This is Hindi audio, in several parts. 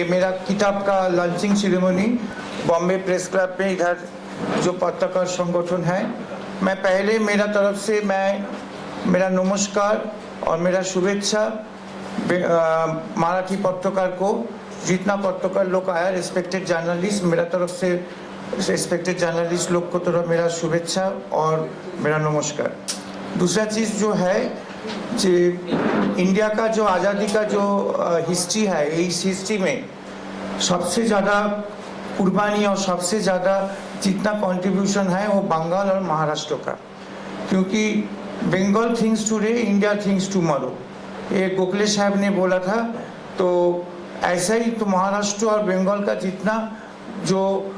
ये मेरा किताब का launching ceremony Bombay press club में इधर जो पत्रकार संगठन है, मैं पहले मेरा तरफ से मेरा नमस्कार और मेरा शुभेच्छा मराठी पत्रकार को, जितना पत्रकार लोग आया, रिस्पेक्टेड जर्नलिस्ट, मेरा तरफ से रिस्पेक्टेड जर्नलिस्ट लोग को तरफ मेरा शुभेच्छा और मेरा नमस्कार। दूसरा चीज़ जो है कि इंडिया का जो आज़ादी का जो हिस्ट्री है, इस हिस्ट्री में सबसे ज़्यादा कुर्बानी और सबसे ज़्यादा जितना कंट्रीब्यूशन है वो बंगाल और महाराष्ट्र का, क्योंकि Bengal things today, India things tomorrow, ये गोखले साहब ने बोला था। तो ऐसा ही तो महाराष्ट्र और बंगाल का जितना जो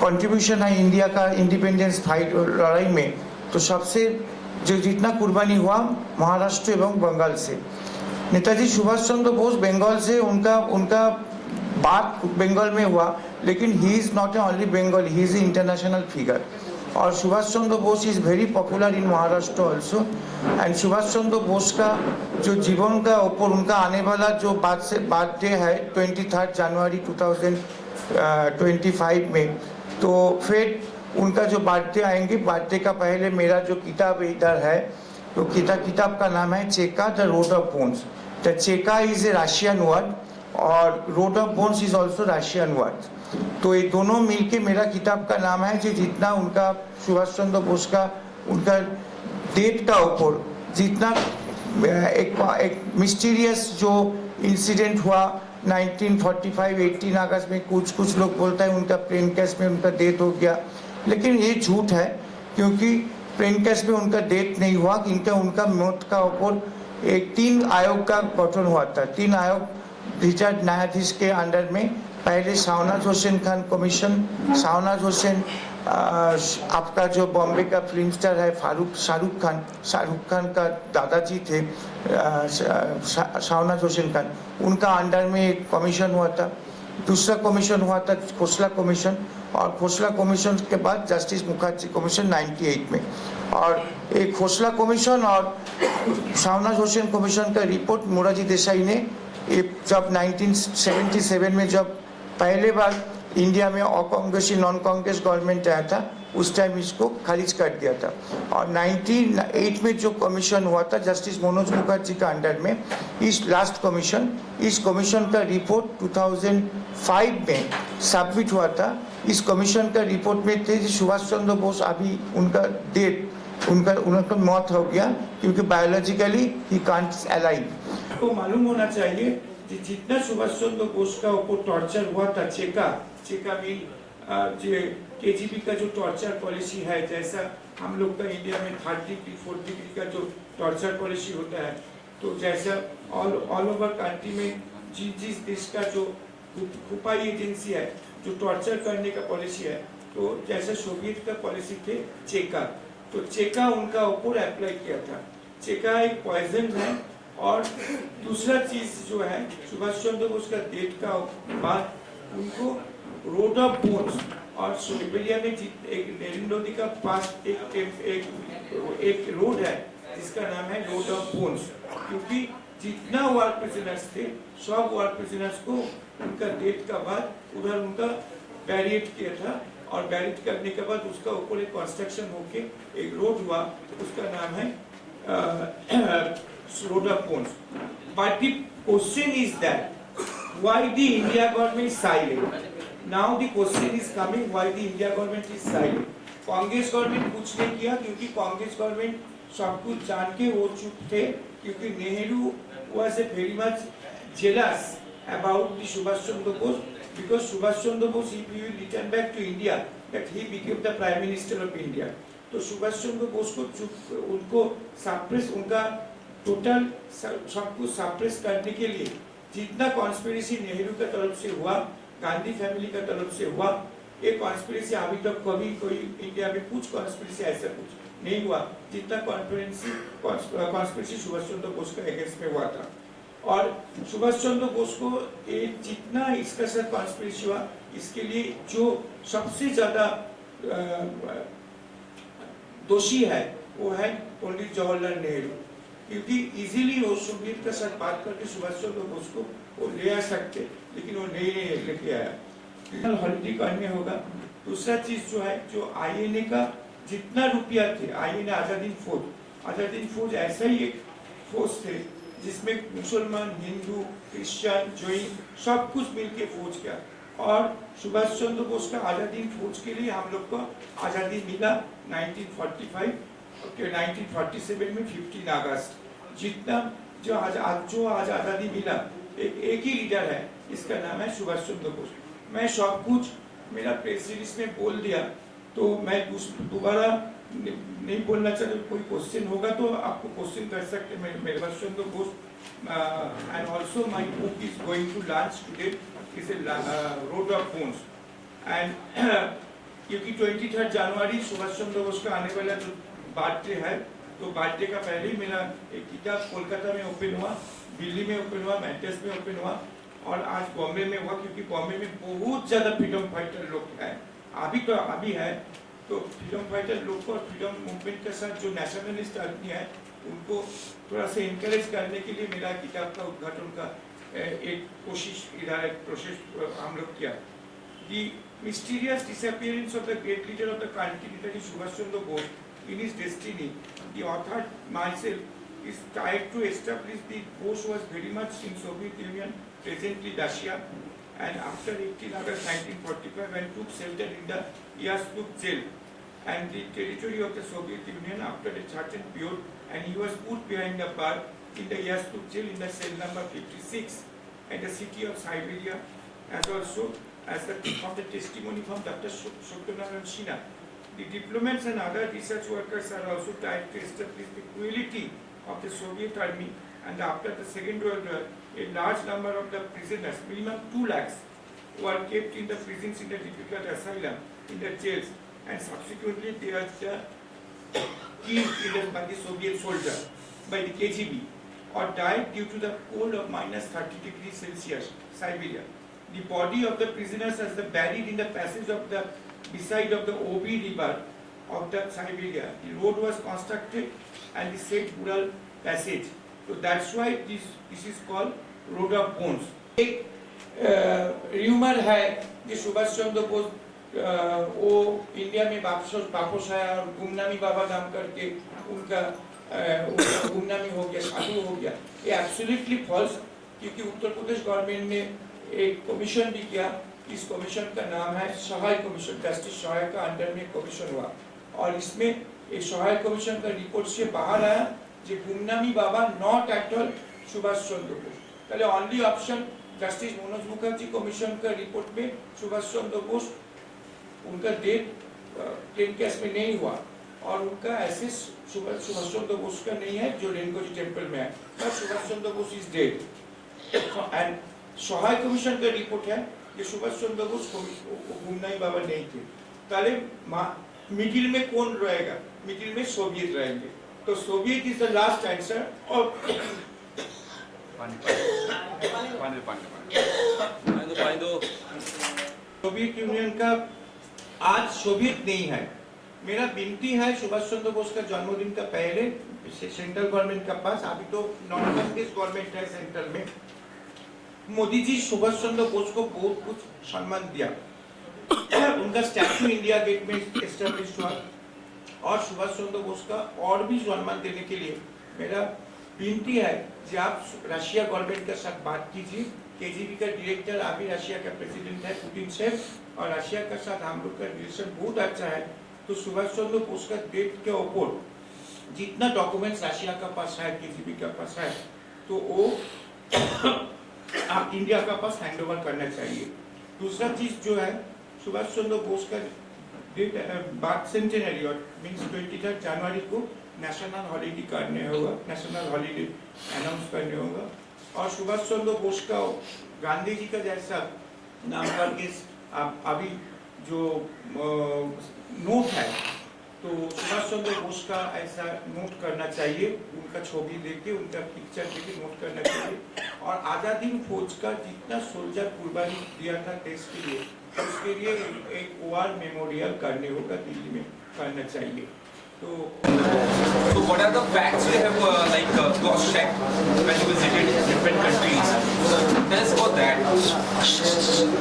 कंट्रीब्यूशन है इंडिया का इंडिपेंडेंस फाइट लड़ाई में, तो सबसे जो जितना कुर्बानी हुआ महाराष्ट्र एवं बंगाल से। नेताजी सुभाष चंद्र बोस बंगाल से, उनका बात बंगाल में हुआ, लेकिन he is not only Bengal, he is international figure. और Subhash Chandra Bose is very popular in Maharashtra also. And Subhash Chandra Bose का जो जीवन का ऊपर उनका आने वाला जो बर्थडे है 23 जनवरी 2025 में, तो फिर उनका जो बर्थडे आएंगे, बर्थडे का पहले मेरा जो किताब इधर है, तो किताब का नाम है Cheka the road of bones. The Cheka is a Russian word और road of bones is also Russian word. तो ये दोनों मिलके मेरा किताब का नाम है, जो जितना उनका सुभाष चंद्र बोस का उनका डेट का ऊपर जितना एक मिस्टीरियस जो इंसिडेंट हुआ 1945 18 अगस्त में, कुछ लोग बोलता है उनका प्लेन क्रैश में उनका डेथ हो गया, लेकिन ये झूठ है, क्योंकि प्लेन क्रैश में उनका डेथ नहीं हुआ। उनका मौत का ऊपर एक 3 आयोग का गठन हुआ था। 3 आयोग रिचर्ड न्यायाधीश के अंडर में, पहले शाहनवाज हुसैन खान कमीशन, शाहनवाज हुसैन आपका जो बॉम्बे का फिल्म स्टार है शाहरुख खान का दादाजी थे, शाहनवाज हुसैन खान, उनका अंडर में एक कमीशन हुआ था। दूसरा कमीशन हुआ था खोसला कमीशन, और खोसला कमीशन के बाद जस्टिस मुखर्जी कमीशन 98 में। और एक खोसला कमीशन और शाहनवाज हुसैन कमीशन का रिपोर्ट मोरारजी देसाई ने जब 1977 में जब पहले बार इंडिया में कांग्रेसी नॉन कांग्रेस गवर्नमेंट आया था, उस टाइम इसको खारिज कर दिया था। और 98 में जो कमीशन हुआ था जस्टिस मनोज मुखर्जी का अंडर में, इस कमीशन का रिपोर्ट 2005 में सबमिट हुआ था। इस कमीशन का रिपोर्ट में थे सुभाष चंद्र बोस अभी उनका मौत हो गया, क्योंकि बायोलॉजिकली ही कांट अलाइव। तो मालूम होना चाहिए कि जितना सुभाष चंद्र बोस का ऊपर टॉर्चर हुआ था, चेका मीन जो केजीबी का जो टॉर्चर पॉलिसी है, जैसा हम लोग का इंडिया में 3rd डिग्री 4th डिग्री का जो टॉर्चर पॉलिसी होता है, तो जैसा ऑल ओवर कंट्री में जिस देश का जो खुफाई एजेंसी है जो टॉर्चर करने का पॉलिसी है, तो जैसे सोवियत का पॉलिसी थे चेका, तो चेका उनका ऊपर अप्लाई किया था। चेका एक पॉइजन है। और दूसरा चीज जो है, सुभाष चंद्र बोस का डेथ का बाद उनको रोड ऑफ बोन्स, और सोनेपलिया में एक नरेंद्र मोदी का पास एक रोड है जिसका नाम है रोड ऑफ बोन्स, क्योंकि जितना वार प्रिजनर्स थे सब वार प्रिजनर्स को उनका डेथ का बाद उधर उनका बैरियड किया था, और बैरियड करने के बाद उसका ऊपर एक कंस्ट्रक्शन होके एक रोड हुआ, उसका नाम है road of bones. But the question is that why the India government is silent? Now the question is coming, why the India government is silent? Congress government कुछ नहीं किया, क्योंकि कांग्रेस गवर्नमेंट सब कुछ जान के वो चुप थे, क्योंकि Nehru was very much jealous about the Subhash Chandra Bose, because Subhash Chandra Bose, if he will return back to India, that he became the Prime Minister of India. तो सुभाष चंद्र बोस को उनको सप्रेस, उनका टोटल सब कुछ सप्रेस करने के लिए जितना कॉन्स्पिरेसी नेहरू का तरफ से हुआ, गांधी फैमिली का तरफ से हुआ, एक कॉन्स्पिरेसी अभी तक कभी कोई इंडिया में कुछ कॉन्स्पिरेसी ऐसा कुछ नहीं हुआ जितना कॉन्स्पिरेसी सुभाष चंद्र बोस का अगेंस्ट में हुआ था। और सुभाष चंद्र बोस को जितना इसका साथ कॉन्स्पिरेसी हुआ, इसके लिए जो सबसे ज्यादा दोषी है वो है पंडित जवाहरलाल नेहरू। क्योंकि इजीली वो सोवियत के साथ बात करके सुभाष चंद्र बोस को वो ले आ सकते, लेकिन वो नहीं लेके आया। हॉलिडे करने होगा। दूसरा चीज जो है, जो आईएनए का जितना रुपया थे, आईएनए आजादीन फौज ऐसा ही एक फोर्स थे जिसमें मुसलमान, हिंदू, क्रिश्चियन, जैन सब कुछ मिलके फौज किया। और सुभाष चंद्र बोस का आजादी फौज के लिए हम लोग को आजादी मिला 1945 और 1947 में 15 अगस्त। जितना जो आज आजादी मिला, एक ही लीडर है, इसका नाम है सुभाष चंद्र बोस। मैं सब कुछ मेरा प्रेस रिलीज में बोल दिया, तो मैं दोबारा नहीं बोलना चाहता। कोई क्वेश्चन होगा तो आपको क्वेश्चन कर सकते हैं। मेरे Subhash Chandra Bose and also my book is going to launch today, is road of bones. And क्योंकि 23 जनवरी सुभाष चंद्र बोस का आने वाला जो बर्थडे है, तो बर्थडे का पहले ही मेरा एक किताब कोलकाता में ओपन हुआ, दिल्ली में ओपन हुआ, मैड्रास में ओपन हुआ और आज बॉम्बे में हुआ। क्योंकि बॉम्बे में बहुत ज्यादा फ्रीडम फाइटर लोग हैं, अभी है, तो फ्रीडम फाइटर लोग को फ्रीडम मूवमेंट के साथ जो नेशनलिस्ट आदमी है उनको थोड़ा सा इनकरेज करने के लिए मेरा किताब का उद्घाटन का एक कोशिश, इधर एक प्रोसेस हम लोग किया। The mysterious disappearance of the great leader of the country, Netaji Subhash Chandra Bose, in his destiny, the author myself is tried to establish the Bose was very much in Soviet Union, presently Russia, and after 18 August 1945 when took shelter in the Yazd jail and the territory of the Soviet Union after a certain period, and he was put behind the bar in the Yazd jail in the cell number 56 at the city of Siberia, as also as the testimony from Dr. Satyanarayana Sinha. The diplomats and other research workers are also trying to establish the cruelty of the Soviet army, and after the Second World War, a large number of the prisoners, minimum 2 lakhs, were kept in the prisons in the difficult asylum, in the jails, and subsequently they are killed by the Soviet soldier, by the KGB, or died due to the cold of minus 30 degrees Celsius, Siberia. The body of the prisoners is buried in the passage of the beside of the Obi river of the Siberia. The road was constructed and the said Ural passage. So that's why this is called Road of Bones. एक rumor है कि सुभाष चंद्र बोस वो इंडिया में वापस आया और गुमनामी बाबा नाम करके उनका गुमनामी हो गया, साधु हो गया। ये एब्सोल्युटली फॉल्स, क्योंकि उत्तर प्रदेश गवर्नमेंट ने एक कमीशन भी किया। इस कमीशन का नाम है सहाय कमीशन, जस्टिस सहाय का अंडर में कमीशन हुआ, और इसमें एक सहाय कमीशन का रिपोर्ट से बाहर आया कि Gumnami Baba not at all Subhash Chandra Bose. पहले only option justice Manoj Mukherjee commission का रिपोर्ट में सुभाष चंद्र बोस, उनका डेथ प्लेन केस में नहीं हुआ और उनका ऐसे सुभाष चंद्र बोस का नहीं है जो रेनगोजी टेम्पल में है, पर Subhash Chandra Bose is dead. And Sahay commission का रिपोर्ट है कि सुभाष चंद्र बोस गुमनामी बाबा नहीं थे। ताले मिडिल में कौन रहेगा? मिडिल में सोवियत रहेंगे, तो Soviet is the last answer. और सोवियत यूनियन का आज सोवियत नहीं है। मेरा विनती है सुभाष चंद्र बोस का जन्मदिन का पहले सेंट्रल गवर्नमेंट के पास, अभी तो नॉन कांग्रेस गवर्नमेंट है सेंट्रल में, मोदी जी सुभाष चंद्र बोस को बहुत कुछ सम्मान दिया। उनका स्टैचू इंडिया गेट में एस्टेब्लिश हुआ और सुभाष चंद्र बोस का और भी सम्मान देने के लिए मेरा विनती है कि आप रशिया गवर्नमेंट के साथ बात कीजिए। केजीबी का डायरेक्टर अभी रशिया का प्रेसिडेंट है पुतिन साहब, और रशिया के साथ हम लोग का रिलेशन बहुत अच्छा है। तो सुभाष चंद्र बोस का डेथ के ऊपर जितना डॉक्यूमेंट्स रशिया का पास है, केजीबी का पास है, तो वो आप इंडिया का पास हैंड ओवर करना चाहिए। दूसरा चीज जो है, सुभाष चंद्र बोस का बर्थ सेंटेनरी और मीन्स 23 जनवरी को नेशनल हॉलीडे करने होगा, नेशनल हॉलीडे अनाउंस करने होगा। और सुभाष चंद्र बोस का गांधी जी का जैसा नाम करके अभी जो नोट है, तो सुभाष चंद्र बोस का ऐसा नोट करना चाहिए, उनका छवि लेके, उनका पिक्चर लेके नोट करना चाहिए। और आजादी फौज का जितना सोल्जर कुर्बानी दिया था देश के लिए, उसके लिए एक वार मेमोरियल करने होगा, दिल्ली में करना चाहिए। So what are the facts you have cross-checked when you visited different countries? So tell us about that.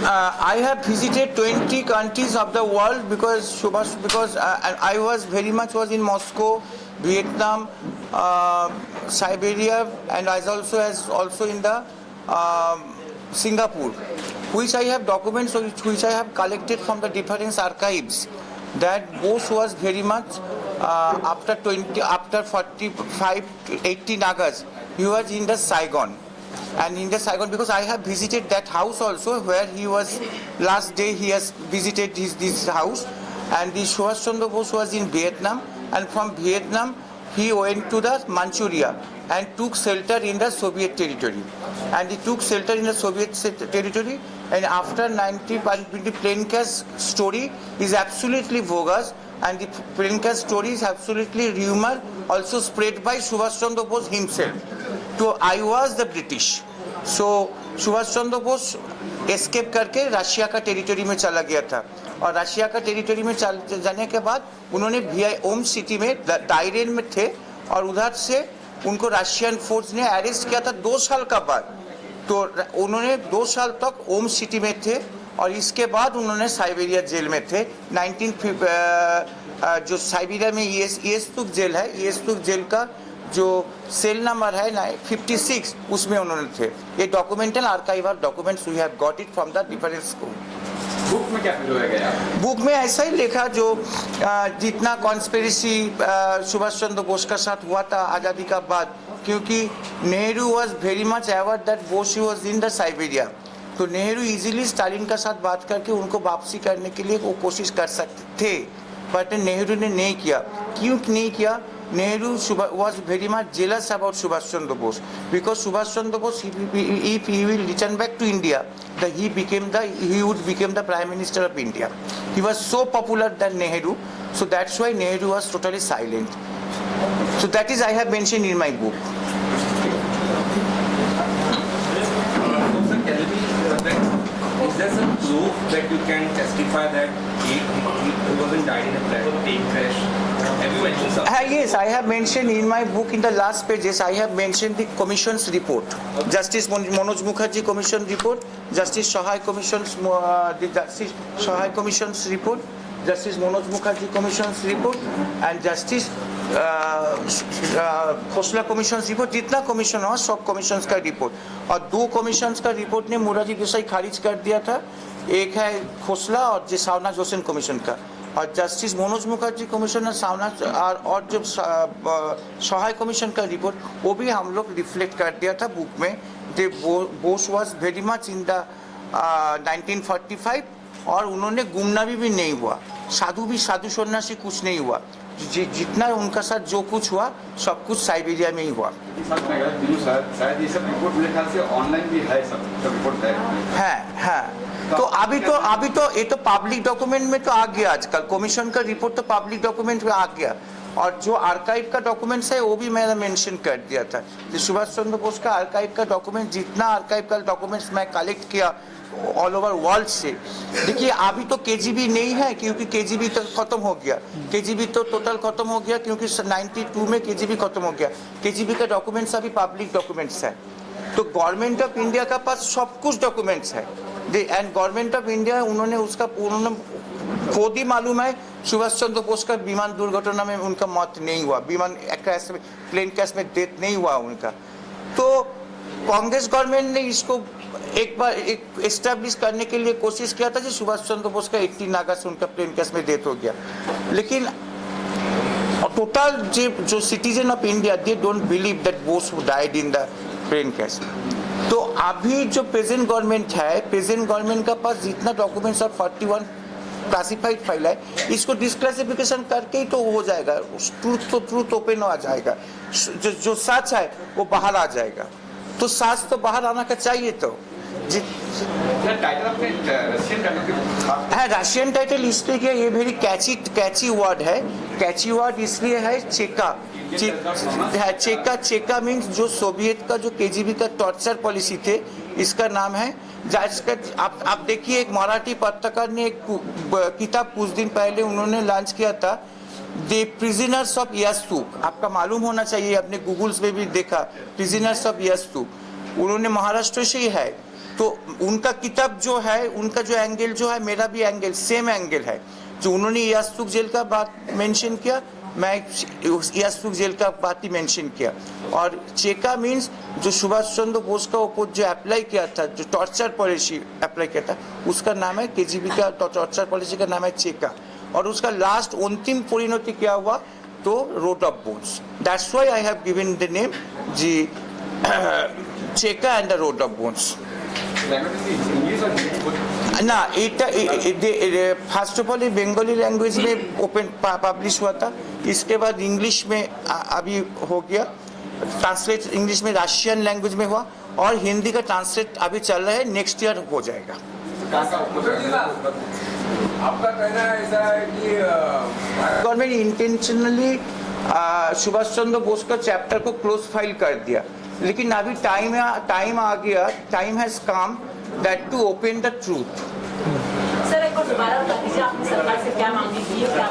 I have visited 20 countries of the world because I was very much was in Moscow, Vietnam, Siberia, and I also in the Singapore, which I have documents which I have collected from the different archives. That Bose was very much after 45 to 18 August, he was in the Saigon. And in the Saigon, because I have visited that house also, where he was last day he has visited this house. And the Subhash Chandra Bose was in Vietnam, and from Vietnam he went to the Manchuria and took shelter in the Soviet territory. And he took shelter in the Soviet territory, and after 90, the plane crash story is absolutely bogus, and the plane crash story is absolutely rumor also spread by Subhash Chandra Bose himself. So I was the British. So Subhash Chandra Bose escape करके रशिया का टेरिटरी में चला गया था, और रशिया का टेरिटरी में जाने के बाद उन्होंने VI ओम सिटी में दायरे में थे, और उधर से उनको रशियन फोर्स ने अरेस्ट किया था 2 साल का बाद। तो उन्होंने 2 साल तक ओम सिटी में थे, और इसके बाद उन्होंने साइबेरिया जेल में थे। जो साइबेरिया में येस्तुक जेल है, येस्तुक जेल का जो सेल नंबर है 56, उसमें उन्होंने थे। ये documental archival documents we have got it from the different school. Book में क्या फिर गया? बुक में ऐसा ही लिखा जो जितना कॉन्स्पिरेसी सुभाष चंद्र बोस का साथ हुआ था आज़ादी का बाद, क्योंकि Nehru was very much aware that Bose was in the Siberia, तो नेहरू इजीली स्टालिन का साथ बात करके उनको वापसी करने के लिए वो कोशिश कर सकते थे, बट नेहरू ने नहीं किया। क्यों नहीं किया? Nehru was very much jealous about Subhash Chandra Bose, because Subhash Chandra Bose, if he will return back to India, he would become the Prime Minister of India. He was so popular than Nehru, so that's why Nehru was totally silent. So that is I have mentioned in my book. Is there some proof that you can testify that he wasn't died in a plane crash? Have you mentioned something? Yes, I have mentioned in my book in the last pages. I have mentioned the commission's report, Justice Manoj Mukherjee Commission report, Justice Sahai Commission's report, Justice Manoj Mukherjee Commission's report, and Justice Khosla commission report. जितना कमीशन हुआ सब कमीशंस का रिपोर्ट, और 2 कमीशंस का रिपोर्ट ने मोरारजी देसाई खारिज कर दिया था। एक है खोसला और जो सावना जोसेन कमीशन का, और जस्टिस मनोज मुखर्जी कमीशन और सावना और जो सहाय कमीशन का रिपोर्ट, वो भी हम लोग रिफ्लेक्ट कर दिया था बुक में। Bose was very much in the 1945, और उन्होंने गुमनामी भी नहीं हुआ, साधु सन्यासी कुछ नहीं हुआ। जितना उनका साथ जो कुछ हुआ सब कुछ साइबेरिया में ही हुआ। शायद ये सब रिपोर्ट मेरे ख्याल से ऑनलाइन भी है, सब रिपोर्ट है। तो अभी तो ये तो पब्लिक डॉक्यूमेंट में तो आ गया, आजकल कमीशन का रिपोर्ट तो पब्लिक डॉक्यूमेंट में आ गया, और जो आर्काइव का डॉक्यूमेंट्स है वो भी मैंने मेंशन कर दिया था। सुभाष चंद्र बोस का आर्काइव का डॉक्यूमेंट, जितना आर्काइव का डॉक्यूमेंट्स मैं कलेक्ट किया ऑल ओवर वर्ल्ड से। देखिए अभी तो केजीबी नहीं है, क्योंकि केजीबी तो खत्म हो गया, केजीबी तो टोटल खत्म हो गया, क्योंकि 92 में केजीबी खत्म हो गया। केजीबी का डॉक्यूमेंट्स अभी पब्लिक डॉक्यूमेंट्स है, तो गवर्नमेंट ऑफ इंडिया का पास सब कुछ डॉक्यूमेंट्स है। एंड गवर्नमेंट ऑफ इंडिया उन्होंने खुद ही मालूम है सुभाष चंद्र बोस का विमान दुर्घटना में उनका मौत नहीं हुआ, विमान क्रैश में, प्लेन क्रैश में डेथ नहीं हुआ उनका। तो कांग्रेस गवर्नमेंट ने इसको एक बार एस्टैब्लिश करने के लिए कोशिश किया था कि सुभाष चंद्र बोस का 18 अगस्त उनका प्लेन क्रैश में डेथ हो गया, लेकिन टोटल जो citizen of India they don't believe that Bose died in the plane crash. तो अभी जो प्रेजेंट गवर्नमेंट है, प्रेजेंट गवर्नमेंट का पास जितना डॉक्यूमेंट्स और 41 क्लासिफाइड फाइल है, इसको डिस्क्लासिफिकेशन करके ही तो हो जाएगा, ट्रूथ ओपन आ जाएगा, जो सच है वो बाहर आ जाएगा। तो सच तो बाहर आना का चाहिए। तो रशियन टाइटल इसलिए क्या, ये वेरी कैची वर्ड है। कैची वर्ड इसलिए है चेका मीन्स जो सोवियत का जो केजीबी का टॉर्चर पॉलिसी थे, इसका नाम है। आप देखिए, एक मराठी पत्रकार ने एक किताब कुछ दिन पहले उन्होंने लॉन्च किया था, द प्रिजनर्स ऑफ यास्तूक, आपका मालूम होना चाहिए, आपने गूगल्स में भी देखा, प्रिजनर्स ऑफ यास्तूक उन्होंने महाराष्ट्र से ही है। तो उनका किताब जो है, उनका जो एंगल जो है, मेरा भी एंगल सेम एंगल है। जो उन्होंने यास्तूक जेल का बात मेंशन किया, मैं यास्तूक जेल का बात ही मेंशन किया। और चेका मीन्स जो सुभाष चंद्र बोस का ऊपर जो अप्लाई किया था, जो टॉर्चर पॉलिसी अप्लाई किया था, उसका नाम है केजीबी का टॉर्चर पॉलिसी का नाम है चेका। और उसका लास्ट अंतिम परिणति क्या हुआ, तो road of bones. That's why I have given the name the Cheka and the road of bones. ना এটা first of all Bengali language में ओपन पब्लिश हुआ था, इसके बाद इंग्लिश में अभी हो गया ट्रांसलेट, इंग्लिश में रशियन लैंग्वेज में हुआ, और हिंदी का ट्रांसलेट अभी चल रहा है, नेक्स्ट ईयर हो जाएगा। आपका कहना ऐसा है कि गवर्नमेंट इंटेंशनली सुभाष चंद्र बोस का चैप्टर को क्लोज फाइल कर दिया, लेकिन अभी टाइम आ गया, time has come that to open the truth. Sir एक और दोबारा बता दीजिए, आपने सरकार से क्या मांगी थी, क्या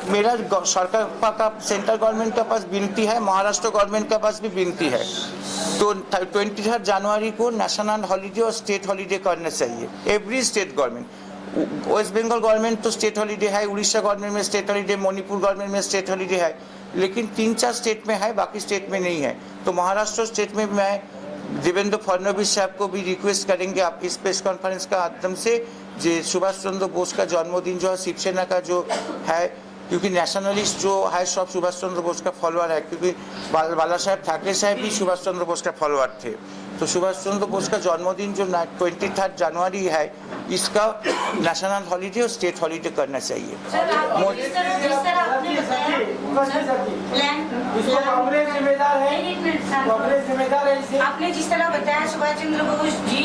मेरा सरकार का सेंट्रल गवर्नमेंट के पास विनती है, महाराष्ट्र गवर्नमेंट के पास भी विनती है, तो 23 जनवरी को नेशनल हॉलीडे और स्टेट हॉलीडे करना चाहिए every state government. West Bengal government तो स्टेट हॉलीडे है, उड़ीसा गवर्नमेंट में स्टेट हॉलीडे, मणिपुर गवर्नमेंट में स्टेट हॉलीडे है, लेकिन 3-4 स्टेट में है, बाकी स्टेट में नहीं है। तो महाराष्ट्र स्टेट में मैं देवेंद्र फडणवीस साहब को भी रिक्वेस्ट करेंगे आप इस प्रेस कॉन्फ्रेंस का माध्यम से, जो सुभाष चंद्र बोस का जन्मदिन जो है शिवसेना का जो है, क्योंकि नेशनलिस्ट जो है सब सुभाष चंद्र बोस का फॉलोअर है, क्योंकि बाला साहेब ठाकरे साहब भी सुभाष चंद्र बोस का फॉलोअर थे। तो सुभाष चंद्र बोस का जन्मदिन जो 23 जनवरी है, इसका नेशनल हॉलीडे और स्टेट हॉलीडे करना चाहिए। आपने जिस तरह बताया सुभाष चंद्र बोस जी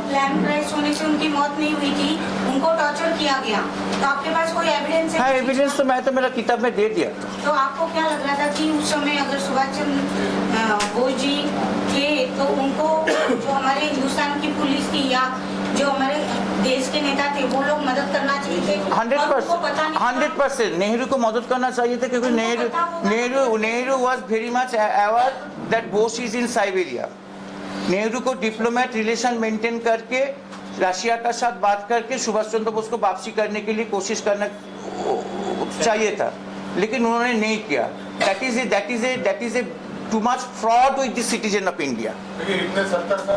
प्लान क्रैश होने से उनकी मौत नहीं हुई थी, उनको टॉर्चर किया गया, तो आपके पास कोई एविडेंस है? हाँ, एविडेंस तो मैं तो मेरा किताब में दे दिया। तो आपको क्या लग रहा था कि उस समय अगर सुभाष चंद्र बोस जी थे तो उनको जो हमारे हिंदुस्तान की पुलिस थी या जो हमारे देश के नेता थे वो लोग मदद करना चाहिए थे? 100% नेहरू को मदद करना चाहिए था, क्योंकि Nehru was very much aware that Bose is in Siberia. Nehru को डिप्लोमेट रिलेशन मेंटेन करके रशिया का साथ बात करके सुभाष चंद्र बोस को वापसी करने के लिए कोशिश करना चाहिए था, लेकिन उन्होंने नहीं किया। That is a too much fraud with the citizen of India.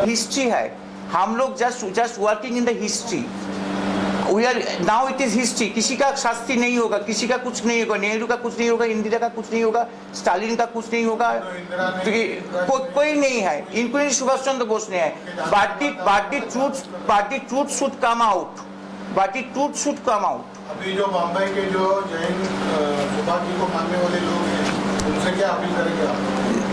History है, हम लोग just working in the history, we are now it is history. किसी का शास्ति नहीं होगा, किसी का कुछ नहीं होगा, नेहरू का कुछ नहीं होगा, इंदिरा का कुछ नहीं होगा, स्टालिन का कुछ नहीं होगा, कोई नहीं है, इंक्लूडिंग सुभाष चंद्र बोस ने है। But the truth should come out. अभी जो बम्बई के जो जैन सुभाष जी को मानने वाले लोग हैं, उनसे क्या अपील करेंगे आप?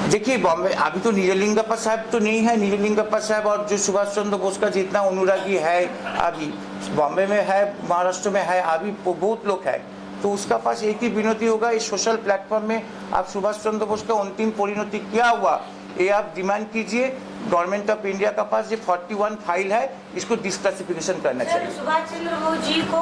देखिए, बॉम्बे अभी तो निजलिंगप्पा साहब तो नहीं है, निजलिंगप्पा साहब और जो सुभाष चंद्र बोस का जितना अनुरागी है अभी बॉम्बे में है, महाराष्ट्र में है, अभी बहुत लोग है, तो उसका पास एक ही विनती होगा, इस सोशल प्लेटफॉर्म में आप सुभाष चंद्र बोस का अंतिम परिणति क्या हुआ ये आप डिमांड कीजिए। गवर्नमेंट ऑफ इंडिया का पास ये 41 फाइल है, इसको डिस्क्लासिफिकेशन करना चाहिए। सुभाष चंद्र बोस जी को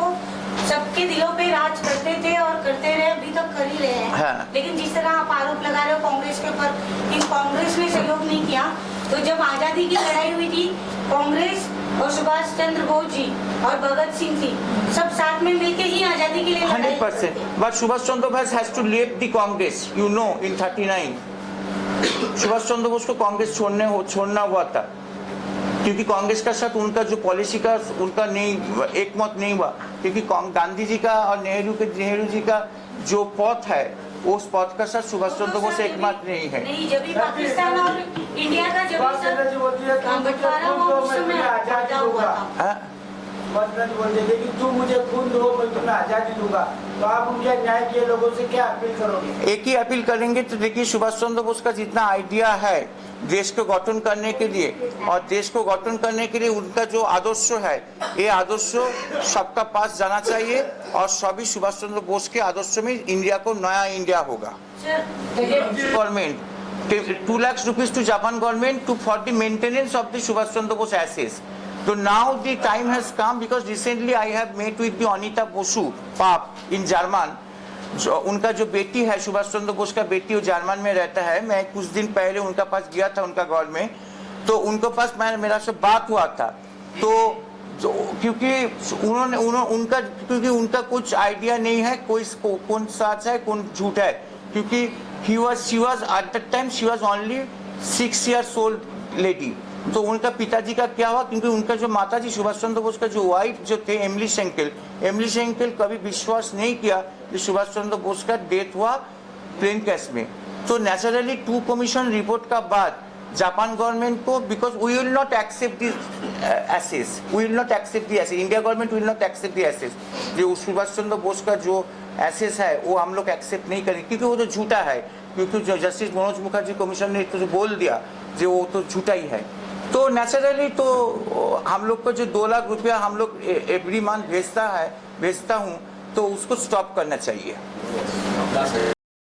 सबके दिलों पे राज करते थे और करते रहे, अभी तक कर ही रहे हैं। हाँ। लेकिन जिस तरह आप आरोप लगा रहे हो कांग्रेस के ऊपर कि कांग्रेस ने सहयोग नहीं किया, तो जब आजादी की लड़ाई हुई थी कांग्रेस और सुभाष चंद्र बोस जी और भगत सिंह जी सब साथ में मिलकर ही आजादी के लिए 100%। But Subhash Chandra Bose has to leave the Congress, you know, in 39 Subhash Chandra Bose को कांग्रेस छोड़ना हुआ था, क्योंकि कांग्रेस का साथ उनका जो पॉलिसी का उनका नहीं एक मत नहीं हुआ, क्योंकि गांधी जी का और नेहरू जी का जो पथ है उस पथ का साथ सुभाष चंद्र बोस एक मत नहीं है। नहीं, जब भी पाकिस्तान और इंडिया का जब बंटवारा हुआ उस समय आजाद हुआ था। बोलते थे कि तू मुझे खून दो मैं तुम्हें आजादी दूंगा, तो आप उनके न्याय के लोगों से क्या अपील करोगे? एक ही अपील करेंगे, तो देखिए सुभाष चंद्र बोस का जितना आइडिया है देश को गठन करने के लिए, और देश को गठन करने के लिए उनका जो आदर्श है, ये आदर्श सबका पास जाना चाहिए, और सभी सुभाष चंद्र बोस के आदर्श में इंडिया को नया इंडिया होगा। Government 2 lakh rupees to Japan government to for the maintenance of the Subhash Chandra Bose ashes. So now the time has come, because recently I have met with the Anita Bosu, Pap, in German, जो उनका जो बेटी है सुभाष चंद्र बोस का बेटी, वो जर्मन में रहता है। मैं कुछ दिन पहले उनका पास गया था, उनका घर में, तो उनके पास मेरा से बात हुआ था। तो क्योंकि उनका कुछ आइडिया नहीं है कौन सच है कौन झूठ है, क्योंकि she was at that time she was only 6 years old lady। तो उनका पिताजी का क्या हुआ, क्योंकि उनका जो माताजी सुभाष चंद्र बोस का जो वाइफ जो थे एमिली शेंकेल कभी विश्वास नहीं किया कि सुभाष चंद्र बोस का डेथ हुआ प्लेन क्रैश में। तो नेचुरली 2 कमीशन रिपोर्ट का बाद जापान गवर्नमेंट को, because we will not accept this ashes, India government will not accept the ashes, जो सुभाष चंद्र बोस का जो एसेस है वो हम लोग एक्सेप्ट नहीं करेंगे, क्योंकि वो तो झूठा है। क्योंकि जो जस्टिस मनोज मुखर्जी कमीशन ने तो जो बोल दिया जो वो तो झूठा ही है। तो नेचुरली तो हम लोग को जो 2 लाख रुपया हम लोग एवरी मंथ भेजता हूँ, तो उसको स्टॉप करना चाहिए।